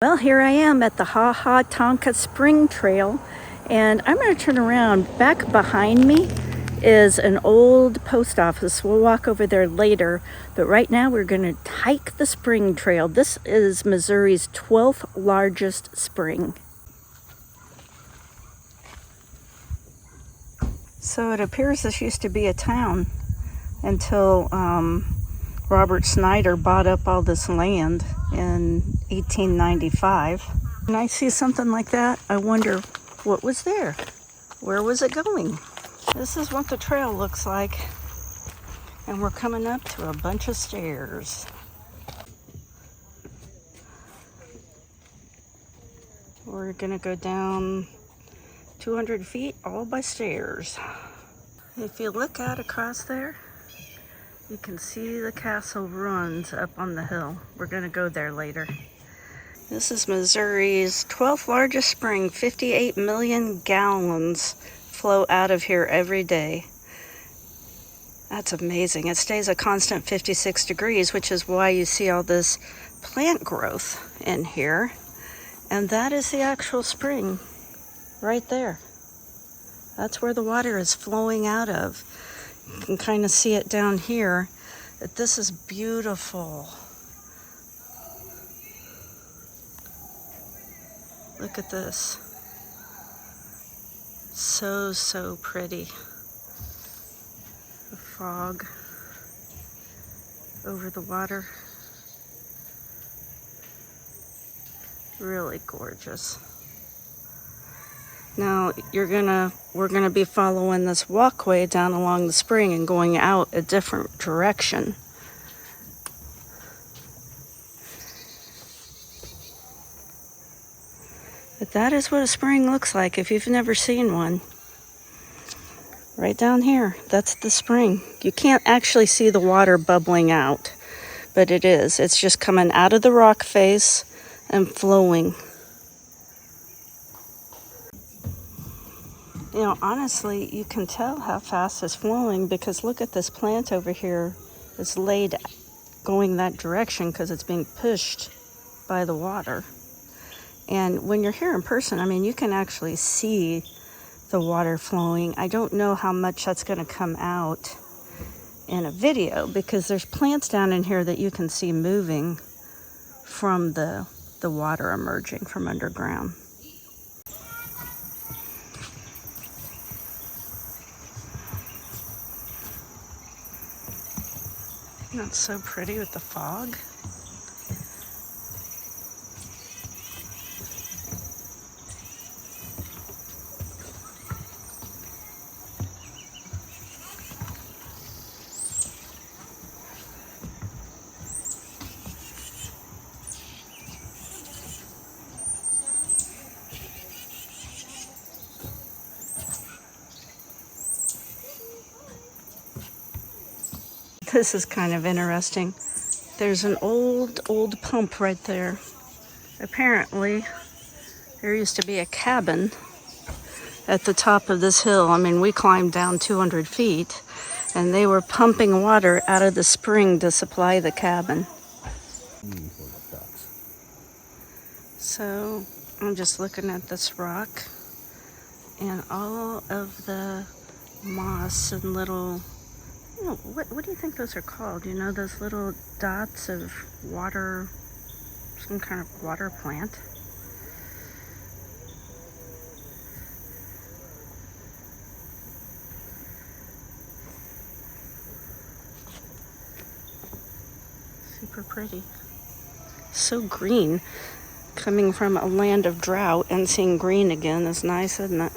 Well, here I am at the Ha Ha Tonka Spring Trail, and I'm going to turn around. Back behind me is an old post office. We'll walk over there later, but right now we're going to hike the spring trail. This is Missouri's 12th largest spring. So it appears this used to be a town until Robert Snyder bought up all this land in 1895. When I see something like that, I wonder what was there? Where was it going? This is what the trail looks like. And we're coming up to a bunch of stairs. We're gonna go down 200 feet all by stairs. If you look out across there, you can see the castle ruins up on the hill. We're gonna go there later. This is Missouri's 12th largest spring. 58 million gallons flow out of here every day. That's amazing. It stays a constant 56 degrees, which is why you see all this plant growth in here. And that is the actual spring right there. That's where the water is flowing out of. You can kind of see it down here. This is beautiful. Look at this. So pretty. The fog over the water. Really gorgeous. Now we're gonna be following this walkway down along the spring and going out a different direction. But that is what a spring looks like if you've never seen one. Right down here, that's the spring. You can't actually see the water bubbling out, but it is. It's just coming out of the rock face and flowing. You know, honestly, you can tell how fast it's flowing because look at this plant over here. It's laid going that direction because it's being pushed by the water. And when you're here in person, I mean, you can actually see the water flowing. I don't know how much that's going to come out in a video because there's plants down in here that you can see moving from the water emerging from underground. That's so pretty with the fog. This is kind of interesting. There's an old pump right there. Apparently, there used to be a cabin at the top of this hill. I mean, we climbed down 200 feet, and they were pumping water out of the spring to supply the cabin. So, I'm just looking at this rock, and all of the moss and little... Oh, what do you think those are called? You know, those little dots of water, some kind of water plant. Super pretty. So green. Coming from a land of drought and seeing green again is nice, isn't it?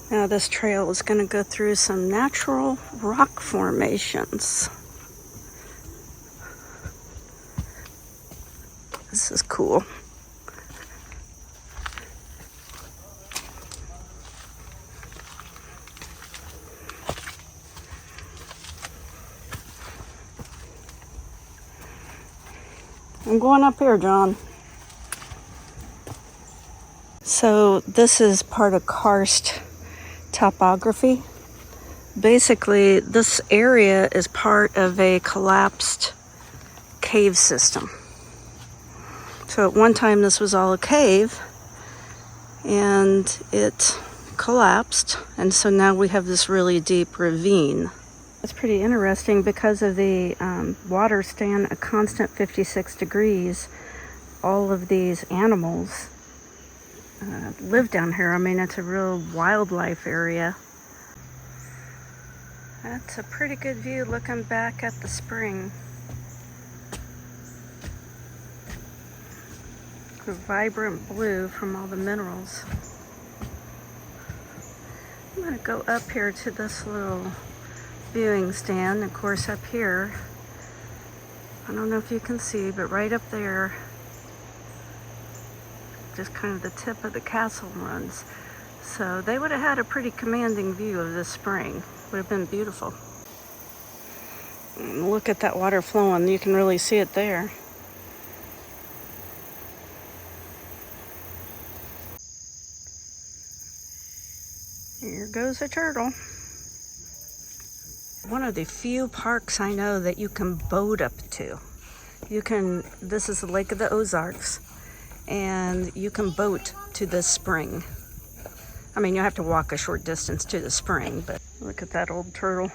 Now this trail is going to go through some natural rock formations. This is cool. I'm going up here, John. So this is part of karst topography. Basically, this area is part of a collapsed cave system. So at one time this was all a cave, and it collapsed, and so now we have this really deep ravine. It's pretty interesting because of the water staying a constant 56 degrees. All of these animals live down here. I mean, it's a real wildlife area. That's a pretty good view looking back at the spring. The vibrant blue from all the minerals. I'm gonna go up here to this little viewing stand. Of course, up here, I don't know if you can see, but right up there, just kind of the tip of the castle runs. So they would have had a pretty commanding view of this spring. Would have been beautiful. And look at that water flowing. You can really see it there. Here goes a turtle. One of the few parks I know that you can boat up to. This is the Lake of the Ozarks, and you can boat to this spring. I mean, you have to walk a short distance to the spring, but look at that old turtle.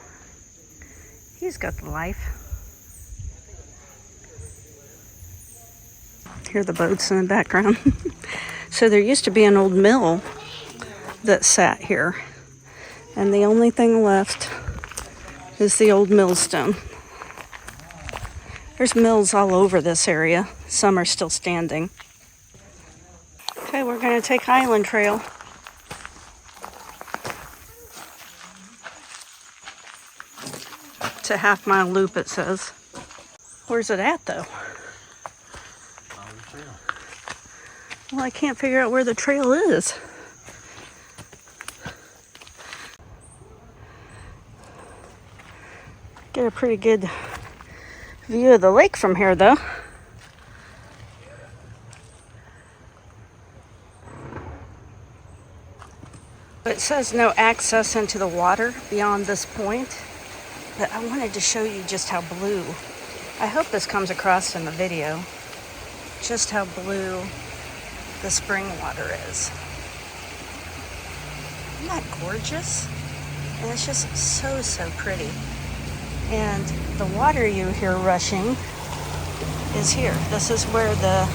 He's got the life. Hear the boats in the background. So there used to be an old mill that sat here, and the only thing left is the old millstone. There's mills all over this area. Some are still standing. Okay, we're going to take Highland Trail. It's a half-mile loop, it says. Where's it at, though? Well, I can't figure out where the trail is. Get a pretty good view of the lake from here, though. It says no access into the water beyond this point, but I wanted to show you just how blue. I hope this comes across in the video, just how blue the spring water is. Isn't that gorgeous? And it's just so pretty. And the water you hear rushing is here. This is where the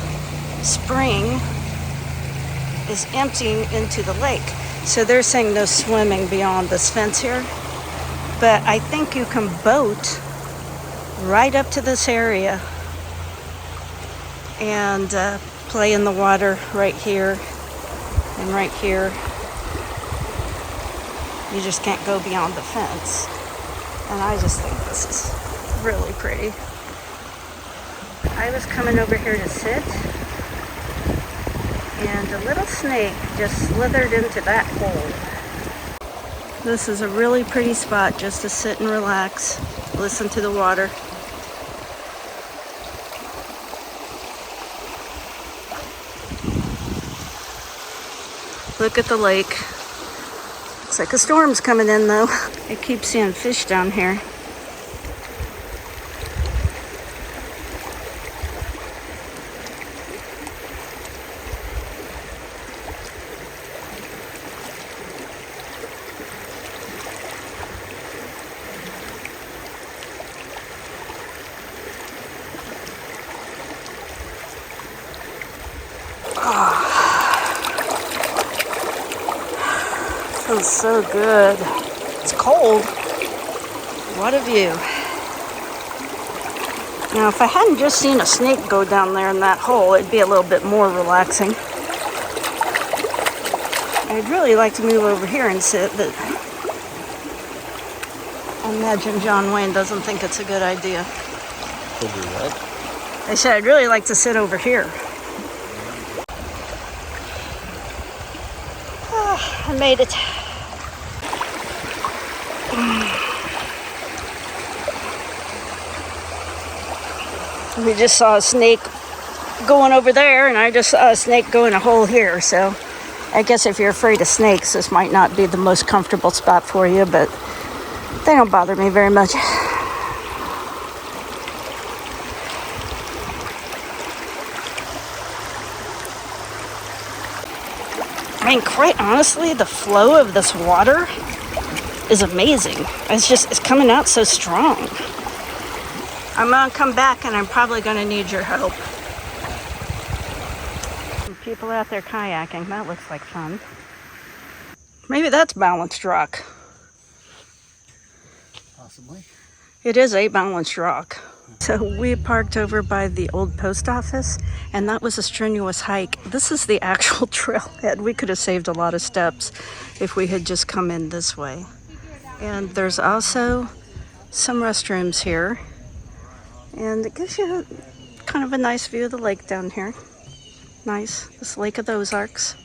spring is emptying into the lake. So they're saying no swimming beyond this fence here. But I think you can boat right up to this area and play in the water right here and right here. You just can't go beyond the fence. And I just think this is really pretty. I was coming over here to sit, and a little snake just slithered into that hole. This is a really pretty spot just to sit and relax, listen to the water. Look at the lake. Looks like a storm's coming in, though. I keep seeing fish down here. Feels so good. It's cold. What a view. Now, if I hadn't just seen a snake go down there in that hole, it'd be a little bit more relaxing. I'd really like to move over here and sit, but I imagine John Wayne doesn't think it's a good idea. Could do that. I said I'd really like to sit over here. I made it. We just saw a snake going over there, and I just saw a snake go in a hole here. So I guess if you're afraid of snakes, this might not be the most comfortable spot for you, but they don't bother me very much. I mean, quite honestly, the flow of this water is amazing. It's coming out so strong. I'm gonna come back and I'm probably gonna need your help. Some people out there kayaking, that looks like fun. Maybe that's balanced rock. Possibly. It is a balanced rock. So we parked over by the old post office, and that was a strenuous hike. This is the actual trailhead. We could have saved a lot of steps if we had just come in this way. And there's also some restrooms here. And it gives you kind of a nice view of the lake down here. Nice, this Lake of the Ozarks.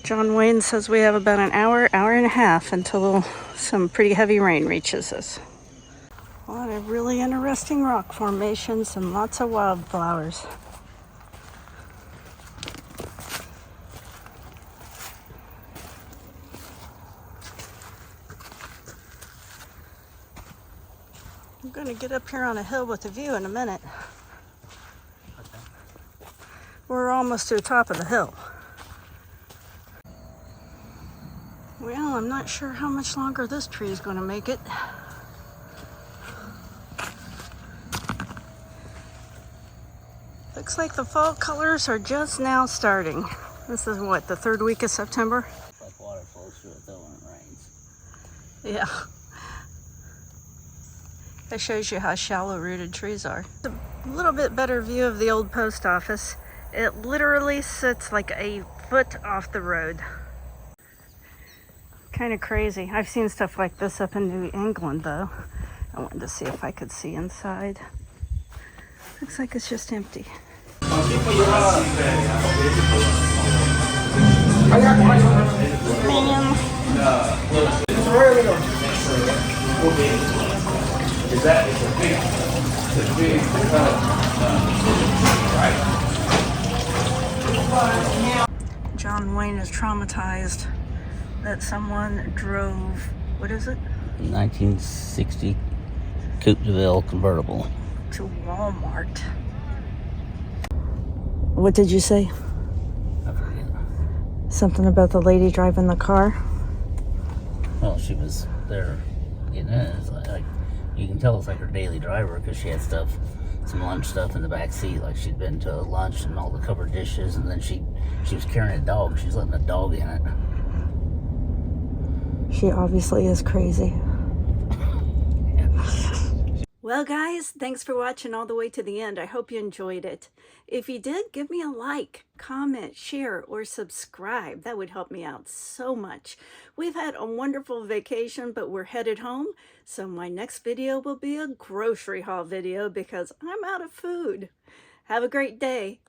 John Wayne says we have about an hour and a half until some pretty heavy rain reaches us. A lot of really interesting rock formations and lots of wildflowers. I'm going to get up here on a hill with a view in a minute. Okay. We're almost to the top of the hill. Well, I'm not sure how much longer this tree is going to make it. Looks like the fall colors are just now starting. This is what, the third week of September? Like water flows through it though when it rains. Yeah. That shows you how shallow rooted trees are. A little bit better view of the old post office. It literally sits like a foot off the road. Kind of crazy. I've seen stuff like this up in New England though. I wanted to see if I could see inside. Looks like it's just empty. John Wayne is traumatized that someone drove, what is it? 1960 Coupe de Ville convertible. To Walmart. What did you say? I forget. Something about the lady driving the car? Well, she was there getting in. It's like you can tell it's like her daily driver because she had stuff, some lunch stuff in the back seat, like she'd been to lunch and all the covered dishes, and then she was carrying a dog. She was letting a dog in it. She obviously is crazy. Well, guys, thanks for watching all the way to the end. I hope you enjoyed it. If you did, give me a like, comment, share, or subscribe. That would help me out so much. We've had a wonderful vacation, but we're headed home. So my next video will be a grocery haul video because I'm out of food. Have a great day.